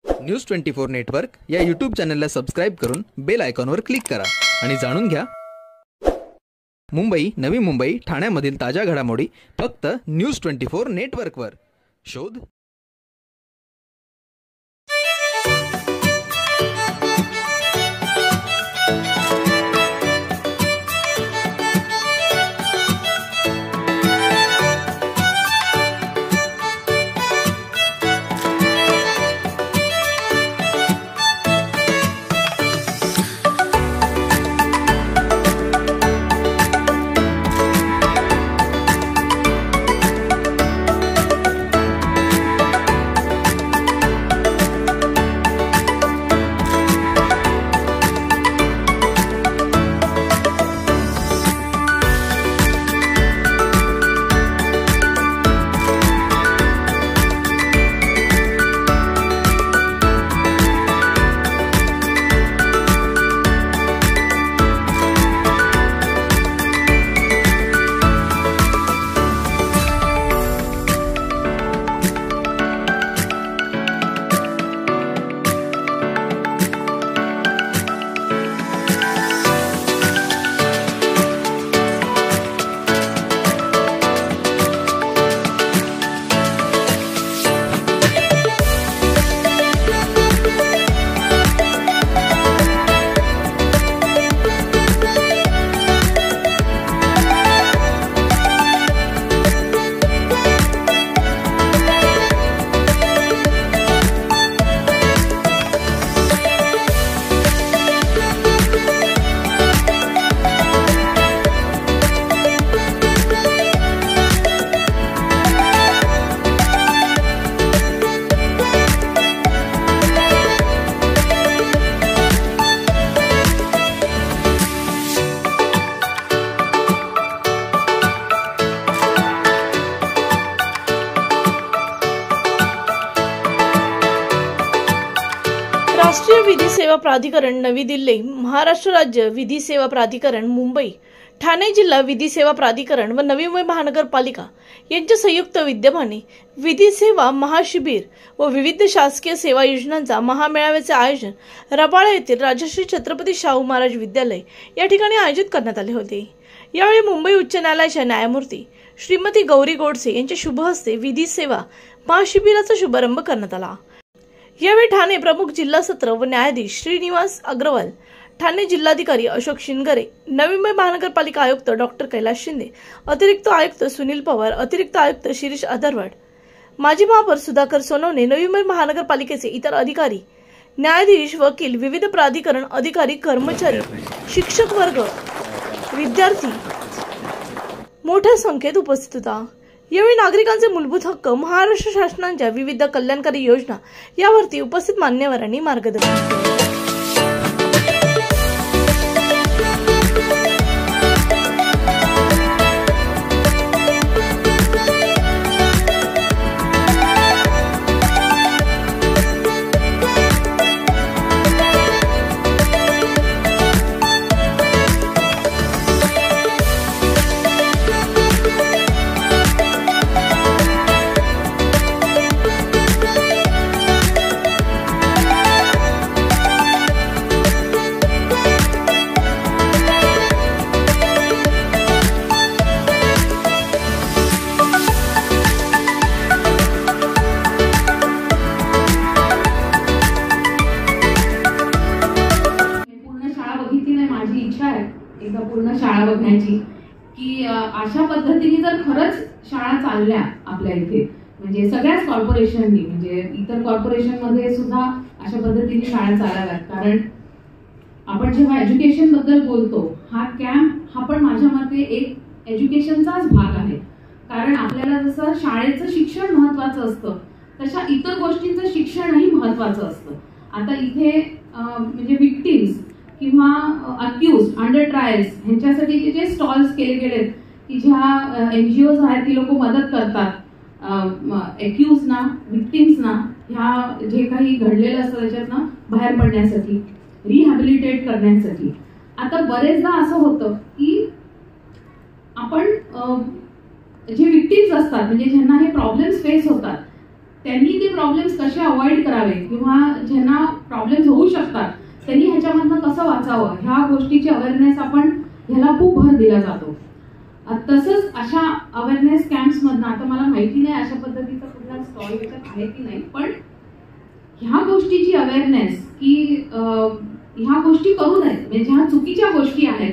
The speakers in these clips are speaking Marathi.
न्यूज 24 नेटवर्क या यूट्यूब चॅनलला सबस्क्राइब करून बेल आयकॉनवर क्लिक करा आणि जाणून घ्या मुंबई, नवी मुंबई, ठाण्यामधील ताज्या घडामोडी फक्त न्यूज 24 नेटवर्कवर. शोध राष्ट्रीय विधी सेवा प्राधिकरण नवी दिल्ली, महाराष्ट्र राज्य विधी सेवा प्राधिकरण मुंबई, ठाणे जिल्हा विधी सेवा प्राधिकरण व नवी मुंबई महानगरपालिका यांच्या संयुक्त विद्यमाने विधी सेवा महाशिबिर व विविध शासकीय सेवा योजनांचा महामेळाव्याचे आयोजन रबाळे येथील राजश्री छत्रपती शाहू महाराज विद्यालय या ठिकाणी आयोजित करण्यात आले होते. यावेळी मुंबई उच्च न्यायालयाच्या न्यायमूर्ती श्रीमती गौरी गोडसे यांच्या शुभ हस्ते विधी सेवा महाशिबिराचा शुभारंभ करण्यात आला. यावेळी ठाणे प्रमुख जिल्हा सत्र व न्यायाधीश श्रीनिवास अग्रवाल, ठाणे जिल्हाधिकारी अशोक शिनगरे, नवी मुंबई महानगरपालिका आयुक्त डॉक्टर कैलास शिंदे, अतिरिक्त आयुक्त सुनील पवार, अतिरिक्त आयुक्त शिरीष अधरवाड, माजी महापौर सुधाकर सोनवणे, नवी मुंबई महानगरपालिकेचे इतर अधिकारी, न्यायाधीश, वकील, विविध प्राधिकरण अधिकारी, कर्मचारी, शिक्षक वर्ग, विद्यार्थी मोठ्या संख्येत उपस्थित होता. यावेळी नागरिकांचे मूलभूत हक्क, महाराष्ट्र शासनाच्या विविध कल्याणकारी योजना यावरती उपस्थित मान्यवरांनी मार्गदर्शन केले. एकदा पूर्ण शाळा बघण्याची की अशा पद्धतीने जर खरंच शाळा चालल्या आपल्या इथे, म्हणजे सगळ्याच कॉर्पोरेशननी, म्हणजे इतर कॉर्पोरेशन मध्ये सुद्धा अशा पद्धतीने शाळा चालाव्यात. कारण आपण जेव्हा एज्युकेशन बद्दल बोलतो, हा कॅम्प हा पण माझ्या मते एक एज्युकेशनचाच भाग आहे. कारण आपल्याला जसं शाळेचं शिक्षण महत्वाचं असतं, तशा इतर गोष्टींचं शिक्षणही महत्वाचं असतं. आता इथे म्हणजे विक्टिम्स किंवा अक्यूज, अंडर ट्रायल्स ह्यांच्यासाठी जे स्टॉल्स केले गेलेत की ज्या NGOज आहेत ती लोक मदत करतात अक्यूजना, विक्टिम्सना ह्या जे काही घडलेलं असतं त्याच्यातनं बाहेर पडण्यासाठी, रिहॅबिलिटेट करण्यासाठी. आता बरेचदा असं होतं की आपण जे विक्टिम्स असतात म्हणजे ज्यांना हे प्रॉब्लेम्स फेस होतात त्यांनी ते प्रॉब्लेम्स कसे अवॉइड करावे किंवा ज्यांना प्रॉब्लेम्स होऊ शकतात त्यांनी ह्याच्यामधनं कसं वाचावं ह्या गोष्टीची अवेअरनेस आपण ह्याला खूप भर दिला जातो. तसंच अशा अवेअरनेस कॅम्प्स मधनं, आता मला माहिती नाही अशा पद्धतीचा कुठला स्टॉल याच्यात आहे की नाही, पण ह्या गोष्टीची अवेअरनेस की ह्या गोष्टी करू नयेत, म्हणजे ज्या चुकीच्या गोष्टी आहेत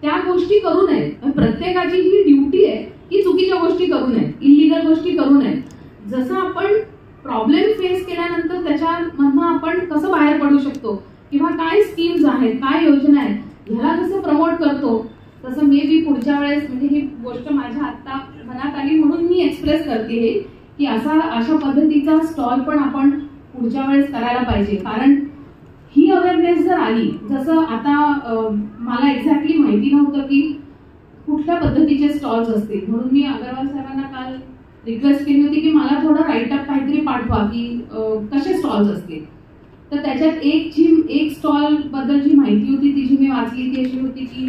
त्या गोष्टी करू नयेत. प्रत्येकाची ही ड्युटी आहे की चुकीच्या गोष्टी करू नयेत, इलिगल गोष्टी करू नयेत. जसं आपण प्रॉब्लेम फेस केल्यानंतर त्याच्यामधनं आपण कसं बाहेर पडू शकतो किंवा काय स्कीम्स आहेत, काय योजना आहेत, ह्याला जसं प्रमोट करतो तसं मे बी पुढच्या वेळेस, म्हणजे ही गोष्ट माझ्या आत्ता मनात आली म्हणून मी एक्सप्रेस करते हे की अशा पद्धतीचा स्टॉल पण आपण पुढच्या वेळेस करायला पाहिजे. कारण ही अवेअरनेस जर आली, जसं आता मला एक्झॅक्टली माहिती नव्हतं की कुठल्या पद्धतीचे स्टॉल्स असतील, म्हणून मी अगरवाल साहेबांना काल रिक्वेस्ट केली होती की मला थोडं राईटअप काहीतरी पाठवा की कसे स्टॉल्स असतील. तर त्याच्यात एक स्टॉल बद्दल जी माहिती होती ती जी मी वाचली ती अशी होती की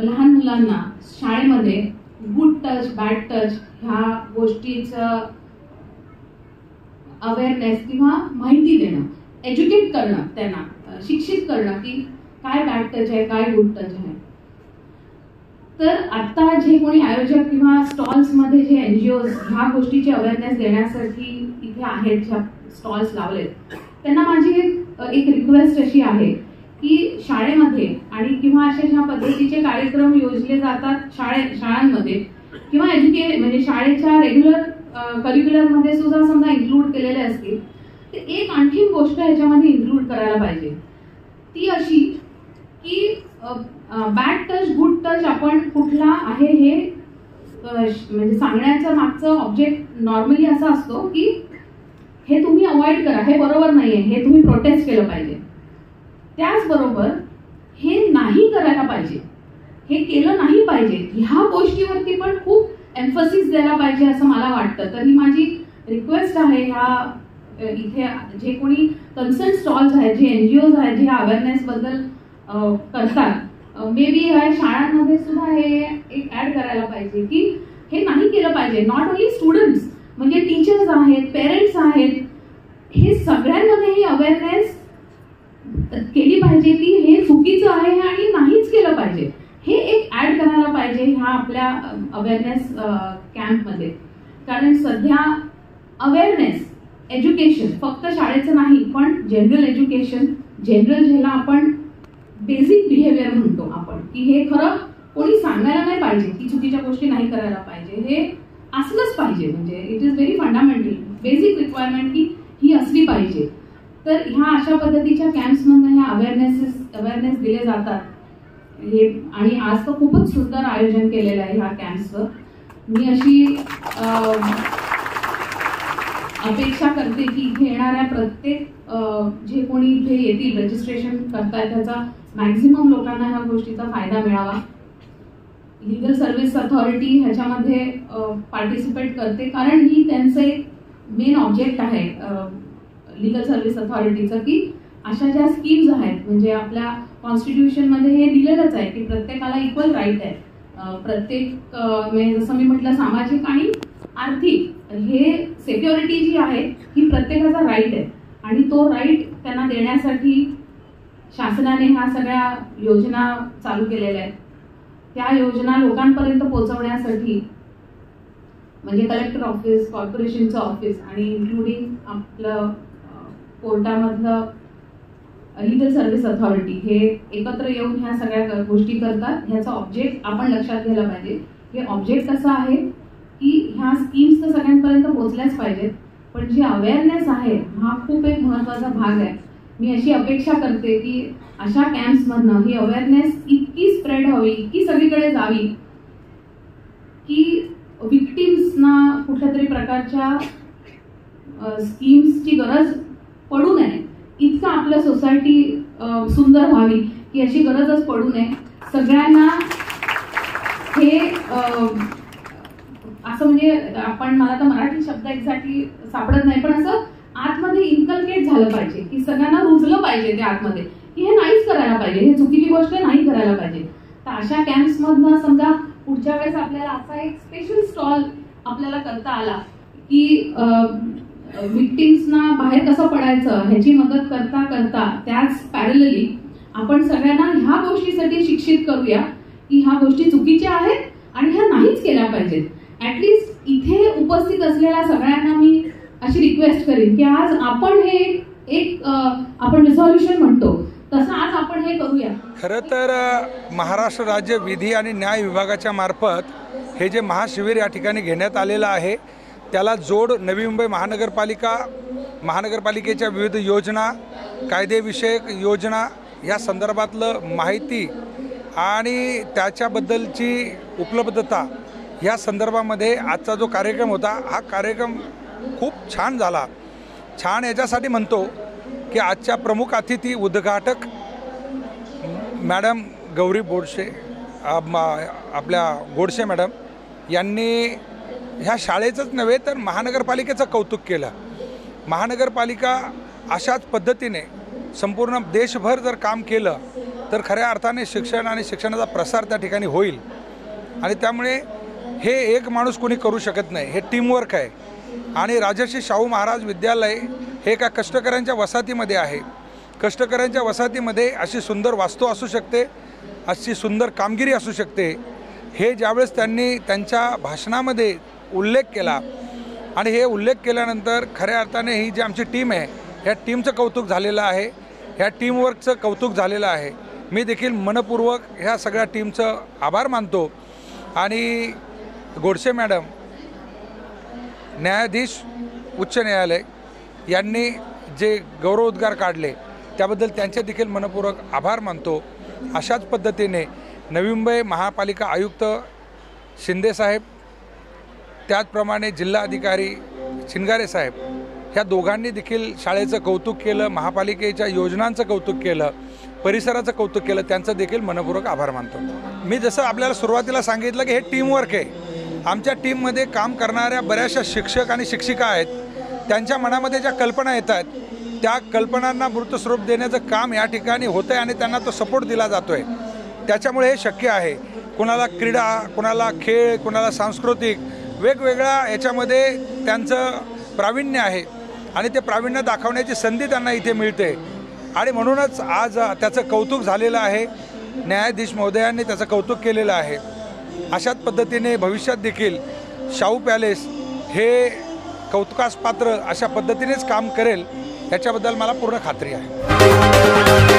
लहान मुलांना शाळेमध्ये गुड टच बॅड टच ह्या गोष्टीचं अवेअरनेस किंवा माहिती देणं, एज्युकेट करणं, त्यांना शिक्षित करणं की काय बॅड टच आहे, काय गुड टच आहे. तर आता जे कोणी आयोजक किंवा स्टॉल्स मध्ये जे एनजीओज ह्या गोष्टीची अवेअरनेस देण्यासाठी इथे आहेत, ज्या स्टॉल्स लावलेत, त्यांना माझी एक रिक्वेस्ट अशी आहे की शाळेमध्ये आणि किंवा अशा ज्या पद्धतीचे कार्यक्रम योजले जातात शाळांमध्ये किंवा म्हणजे शाळेच्या रेग्युलर करिक्युलर मध्ये सुद्धा समजा इन्क्लूड केलेले असतील, तर एक आणखी गोष्ट ह्याच्यामध्ये इन्क्लूड करायला पाहिजे. ती अशी की बॅड टच गुड टच आपण कुठला आहे हे म्हणजे सांगण्याचा मागचं ऑब्जेक्ट नॉर्मली असा असतो की हे तुम्ही अवॉइड करा, हे बरोबर नाहीये, हे तुम्ही प्रोटेस्ट केलं पाहिजे. त्याचबरोबर हे नाही करायला पाहिजे, हे केलं नाही पाहिजे, ह्या गोष्टीवरती पण खूप एम्फसिस द्यायला पाहिजे असं मला वाटतं. तर ही माझी रिक्वेस्ट आहे ह्या इथे जे कोणी कन्सर्न स्टॉल्स आहेत, जे एनजीओज आहेत, जे अवेअरनेस बद्दल करतात, मे बी ह्या शाळांमध्ये सुद्धा हे एक ऍड करायला पाहिजे की हे नाही केलं पाहिजे. नॉट ओनली स्टुडंट्स, म्हणजे टीचर्स आहेत, पेरेंट्स आहेत, हे सगळ्यांमध्ये ही अवेअरनेस केली पाहिजे की हे चुकीचं आहे आणि नाहीच केलं पाहिजे. हे एक ऍड करायला पाहिजे ह्या आपल्या अवेअरनेस कॅम्पमध्ये. कारण सध्या अवेअरनेस एज्युकेशन फक्त शाळेचं नाही, पण जनरल एज्युकेशन, जनरल ज्याला आपण बेसिक बिहेवियर म्हणतो आपण, की हे खरं कोणी सांगायला नाही पाहिजे की चुकीच्या गोष्टी नाही करायला पाहिजे, हे असलंच पाहिजे. म्हणजे it is very fundamental basic requirement की ही असली पाहिजे. तर ह्या अशा पद्धतीच्या कॅम्प्समधनं ह्या अवेअरनेस दिले जातात हे. आणि आज तर खूपच सुंदर आयोजन केलेलं आहे ह्या कॅम्प्सचं. मी अशी अपेक्षा करते की इथे येणाऱ्या प्रत्येक जे कोणी इथे येतील रजिस्ट्रेशन करतायत त्याचा मॅक्झिमम लोकांना ह्या गोष्टीचा फायदा मिळावा. लीगल सर्व्हिस अथॉरिटी ह्याच्यामध्ये पार्टिसिपेट करते, कारण ही त्यांचं एक मेन ऑब्जेक्ट आहे लीगल सर्व्हिस अथॉरिटीचं की अशा ज्या स्कीम्स आहेत, म्हणजे आपल्या कॉन्स्टिट्यूशनमध्ये हे दिलेलंच आहे की प्रत्येकाला इक्वल राईट आहे. प्रत्येक म्हणजे जसं मी म्हटलं सामाजिक आणि आर्थिक हे सिक्युरिटी जी आहे ही प्रत्येकाचा राईट आहे आणि तो राईट त्यांना देण्यासाठी शासनाने ह्या सगळ्या योजना चालू केलेल्या आहेत. त्या योजना लोकांपर्यंत पोहोचवण्यासाठी म्हणजे कलेक्टर ऑफिस, कॉर्पोरेशनचं ऑफिस आणि इन्क्लुडिंग आपलं कोर्टामधलं लीगल सर्व्हिस अथॉरिटी हे एकत्र येऊन ह्या सगळ्या गोष्टी करतात. ह्याचा ऑब्जेक्ट आपण लक्षात घ्यायला पाहिजे. हे ऑब्जेक्ट कसं आहे की ह्या स्कीम्स तर सगळ्यांपर्यंत पोहोचल्याच पाहिजेत, पण जी अवेअरनेस आहे हा खूप एक महत्त्वाचा भाग आहे. मी अशी अपेक्षा करते की अशा कॅम्प्समधनं ही अवेअरनेस इतकी स्प्रेड व्हावी, इतकी सगळीकडे जावी की विक्टिम्सना कुठल्या तरी प्रकारच्या स्कीम्सची गरज पडू नये. इतकं आपलं सोसायटी सुंदर व्हावी की अशी गरजच पडू नये. सगळ्यांना हे असं म्हणजे आपण, मला तर मराठी शब्द एक्झॅक्टली सापडत नाही, पण असं आतमध्ये इन्कल्केट झालं पाहिजे की सगळ्यांना रुजलं पाहिजे ते आतमध्ये की हे नाहीच करायला पाहिजे, हे चुकीची गोष्ट नाही करायला पाहिजे. तर अशा कॅम्प्समधनं समजा पुढच्या वेळेस आपल्याला असा एक स्पेशल स्टॉल आपल्याला करता आला की विक्टिम्सना बाहेर कसं पडायचं ह्याची मदत करता करता त्याच पॅरलली आपण सगळ्यांना ह्या गोष्टीसाठी शिक्षित करूया की ह्या गोष्टी चुकीच्या आहेत आणि ह्या नाहीच केल्या पाहिजेत. ऍटलीस्ट इथे उपस्थित असलेल्या सगळ्यांना मी अशी रिक्वेस्ट करीन की आज आपण हे एक आपण रिझॉल्युशन म्हणतो तसं आज आपण हे करूया. खरं तर महाराष्ट्र राज्य विधी आणि न्याय विभागाच्या मार्फत हे जे महाशिबिर या ठिकाणी घेण्यात आलेलं आहे त्याला जोड नवी मुंबई महानगरपालिकेच्या विविध योजना, कायदेविषयक योजना या संदर्भातलं माहिती आणि त्याच्याबद्दलची उपलब्धता या संदर्भामध्ये आजचा जो कार्यक्रम होता हा कार्यक्रम खूप छान झाला. छान याच्यासाठी म्हणतो की आजच्या प्रमुख अतिथी उद्घाटक मॅडम गौरी बोडसे आपल्या गोडसे मॅडम यांनी ह्या शाळेचंच नव्हे तर महानगरपालिकेचं कौतुक केलं. महानगरपालिका अशाच पद्धतीने संपूर्ण देशभर जर काम केलं तर खऱ्या अर्थाने शिक्षण आणि शिक्षणाचा प्रसार त्या ठिकाणी होईल आणि त्यामुळे हे एक माणूस कोणी करू शकत नाही, हे टीमवर्क आहे. आणि राजर्षी शाहू महाराज विद्यालय हे एका कष्टकऱ्यांच्या वसाहतीमध्ये आहे. कष्टकऱ्यांच्या वसाहतीमध्ये अशी सुंदर वास्तू असू शकते, अशी सुंदर कामगिरी असू शकते, हे ज्यावेळेस त्यांनी त्यांच्या भाषणामध्ये उल्लेख केला आणि हे उल्लेख केल्यानंतर खऱ्या अर्थाने ही जी आमची टीम आहे ह्या टीमचं कौतुक झालेलं आहे, ह्या टीमवर्कचं कौतुक झालेलं आहे. मी देखील मनपूर्वक ह्या सगळ्या टीमचं आभार मानतो. आणि गोडसे मॅडम न्यायाधीश उच्च न्यायालय यांनी जे गौरवोद्गार काढले त्याबद्दल त्यांचे देखील मनपूर्वक आभार मानतो. अशाच पद्धतीने नवी मुंबई महापालिका आयुक्त शिंदेसाहेब, त्याचप्रमाणे जिल्हा अधिकारी शिंगारे साहेब ह्या दोघांनी देखील शाळेचं कौतुक केलं, महापालिकेच्या योजनांचं कौतुक केलं, परिसराचं कौतुक केलं. त्यांचं देखील मनपूर्वक आभार मानतो. मी जसं आपल्याला सुरुवातीला सांगितलं की हे टीमवर्क आहे. आमच्या टीममध्ये काम करणाऱ्या बऱ्याचशा शिक्षक आणि शिक्षिका आहेत. त्यांच्या मनामध्ये ज्या कल्पना येतात त्या कल्पनांना मूर्तस्वरूप देण्याचं काम या ठिकाणी होतं आहे आणि त्यांना तो सपोर्ट दिला जातो आहे. त्याच्यामुळे हे शक्य आहे. कोणाला क्रीडा, कोणाला खेळ, कोणाला सांस्कृतिक वेगवेगळ्या याच्यामध्ये त्यांचं प्रावीण्य आहे आणि ते प्रावीण्य दाखवण्याची संधी त्यांना इथे मिळते आणि म्हणूनच आज त्याचं कौतुक झालेलं आहे. न्यायाधीश महोदयांनी त्याचं कौतुक केलेलं आहे. अशाच पद्धतीने भविष्यात देखील शाहू पॅलेस हे कौतुकास पात्र अशा पद्धतीनेच काम करेल याच्याबद्दल मला पूर्ण खात्री आहे.